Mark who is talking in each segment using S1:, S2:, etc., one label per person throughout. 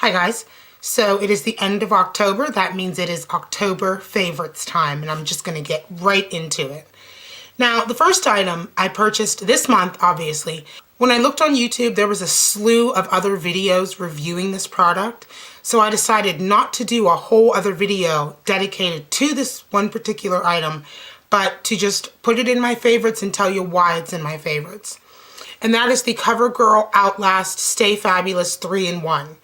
S1: Hi guys, so it is the end of October. That means it is October favorites time, and I'm just going to get right into it. Now, the first item I purchased this month, obviously. When I looked on YouTube, there was a slew of other videos reviewing this product, so I decided not to do a whole other video dedicated to this one particular item, but to just put it in my favorites and tell you why it's in my favorites. And that is the CoverGirl Outlast Stay Fabulous 3-in-1.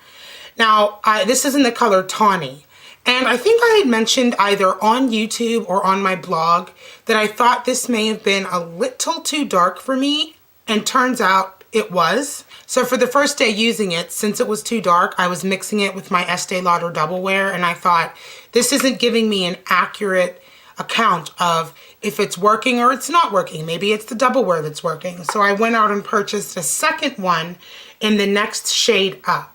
S1: Now, this is in the color Tawny, and I think I had mentioned either on YouTube or on my blog that I thought this may have been a little too dark for me, and turns out it was. So for the first day using it, since it was too dark, I was mixing it with my Estee Lauder Double Wear, and I thought, this isn't giving me an accurate account of if it's working or it's not working. Maybe it's the Double Wear that's working. So I went out and purchased a second one in the next shade up.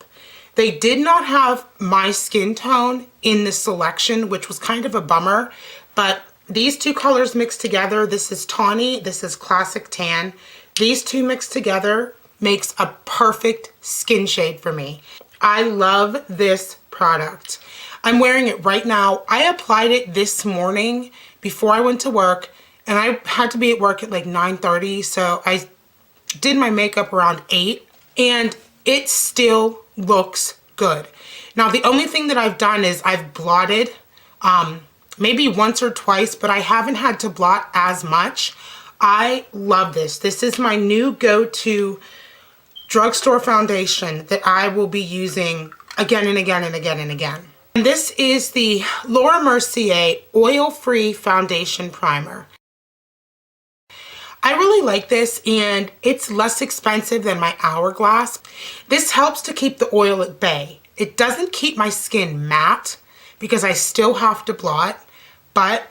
S1: They did not have my skin tone in this selection, which was kind of a bummer, but these two colors mixed together, this is Tawny, this is Classic Tan. These two mixed together makes a perfect skin shade for me. I love this product. I'm wearing it right now. I applied it this morning before I went to work, and I had to be at work at like 9:30, so I did my makeup around 8, and it still looks good. Now, the only thing that I've done is I've blotted maybe once or twice, but I haven't had to blot as much. I love this. This is my new go-to drugstore foundation that I will be using again and again and again and again. And this is the Laura Mercier Oil-Free Foundation Primer. I really like this, and it's less expensive than my Hourglass. This helps to keep the oil at bay. It doesn't keep my skin matte because I still have to blot, but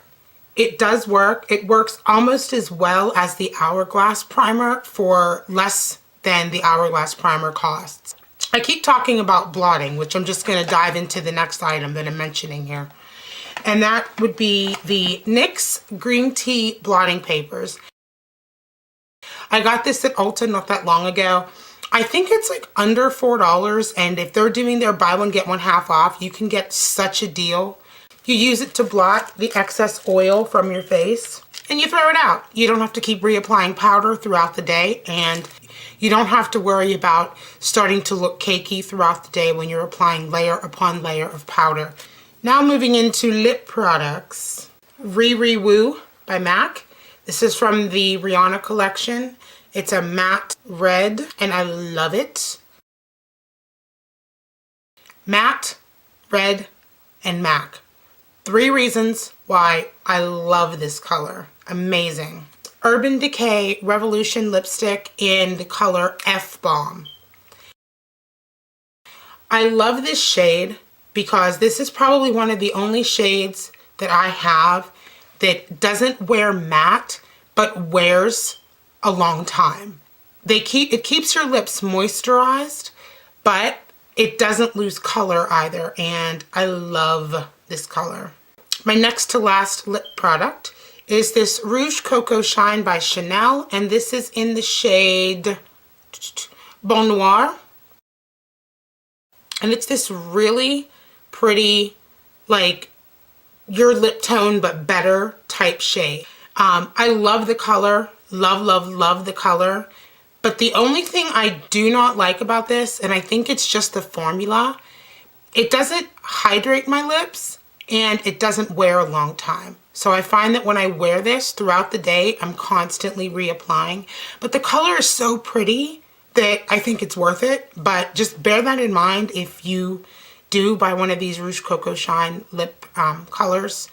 S1: it does work. It works almost as well as the Hourglass primer for less than the Hourglass primer costs. I keep talking about blotting, which I'm just going to dive into the next item that I'm mentioning here. And that would be the NYX Green Tea Blotting Papers. I got this at Ulta not that long ago. I think it's like under $4, and if they're doing their buy one get one half off, you can get such a deal. You use it to blot the excess oil from your face, and you throw it out. You don't have to keep reapplying powder throughout the day, and you don't have to worry about starting to look cakey throughout the day when you're applying layer upon layer of powder. Now moving into lip products. Riri Woo by MAC. This is from the Rihanna collection. It's a matte red, and I love it. Matte, red, and MAC. 3 reasons why I love this color. Amazing. Urban Decay Revolution Lipstick in the color F-Bomb. I love this shade because this is probably one of the only shades that I have that doesn't wear matte, but wears a long time. It keeps your lips moisturized, but it doesn't lose color either, and I love this color. My next to last lip product is this Rouge Coco Shine by Chanel, and this is in the shade Bon Noir. And it's this really pretty, like, your lip tone but better type shade. I love the color, love the color, but the only thing I do not like about this, and I think it's just the formula, it doesn't hydrate my lips and it doesn't wear a long time. So I find that when I wear this throughout the day, I'm constantly reapplying, but the color is so pretty that I think it's worth it. But just bear that in mind if you do buy one of these Rouge Coco Shine lip colors.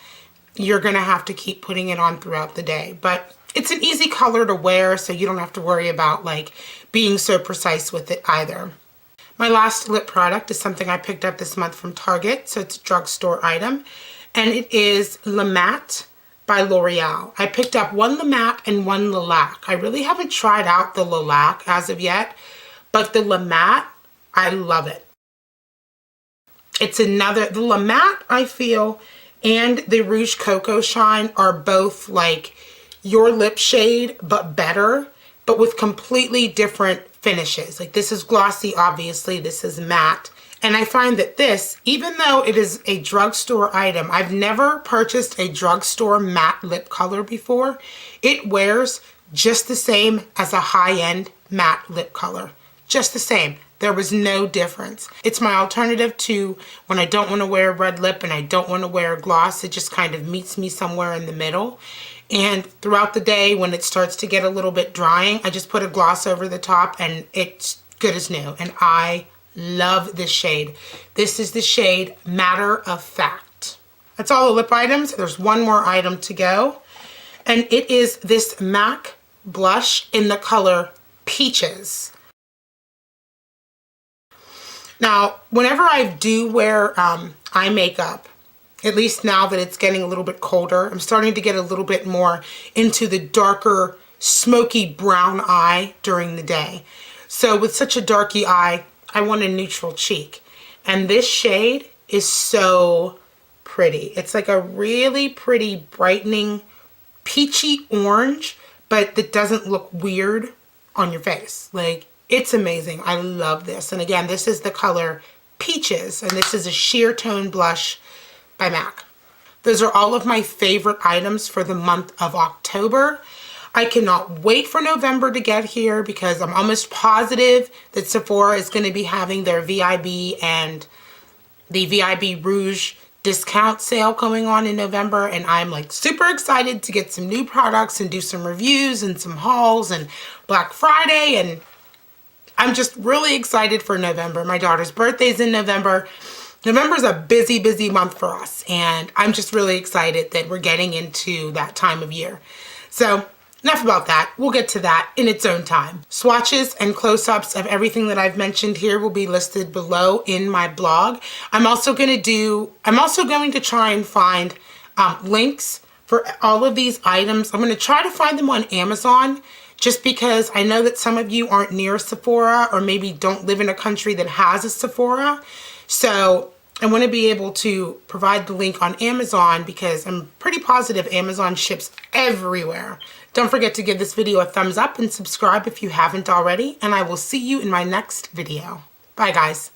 S1: You're gonna have to keep putting it on throughout the day, but it's an easy color to wear, so you don't have to worry about like being so precise with it either. My last lip product is something I picked up this month from Target, so it's a drugstore item, and it is La Matte by L'Oreal. I picked up one La Matte and one Lilac. I really haven't tried out the Lilac as of yet, but the La Matte, I love it. It's another, the La Matte, I feel, and the Rouge Coco Shine are both like your lip shade, but better, but with completely different finishes. Like this is glossy, obviously, this is matte, And I find that this, even though it is a drugstore item, I've never purchased a drugstore matte lip color before. It wears just the same as a high-end matte lip color. Just the same. There was no difference. It's my alternative to when I don't want to wear a red lip and I don't want to wear a gloss. It just kind of meets me somewhere in the middle. And throughout the day, when it starts to get a little bit drying, I just put a gloss over the top and it's good as new. And I love this shade. This is the shade Matter of Fact. That's all the lip items. There's one more item to go. And it is this MAC blush in the color Peaches. Now, whenever I do wear eye makeup, at least now that it's getting a little bit colder, I'm starting to get a little bit more into the darker, smoky brown eye during the day. So with such a darky eye, I want a neutral cheek. And this shade is so pretty. It's like a really pretty brightening peachy orange, but that doesn't look weird on your face. Like, it's amazing. I love this. And again, this is the color Peaches, and this is a sheer tone blush by MAC. Those are all of my favorite items for the month of October. I cannot wait for November to get here because I'm almost positive that Sephora is going to be having their VIB and the VIB Rouge discount sale going on in November, and I'm like super excited to get some new products and do some reviews and some hauls and Black Friday, and I'm just really excited for November. My daughter's birthday's in November. November's a busy, busy month for us, and I'm just really excited that we're getting into that time of year. So enough about that. We'll get to that in its own time. Swatches and close-ups of everything that I've mentioned here will be listed below in my blog. I'm also going to try and find links for all of these items. I'm going to try to find them on Amazon, just because I know that some of you aren't near Sephora or maybe don't live in a country that has a Sephora. So I want to be able to provide the link on Amazon because I'm pretty positive Amazon ships everywhere. Don't forget to give this video a thumbs up and subscribe if you haven't already, and I will see you in my next video. Bye, guys.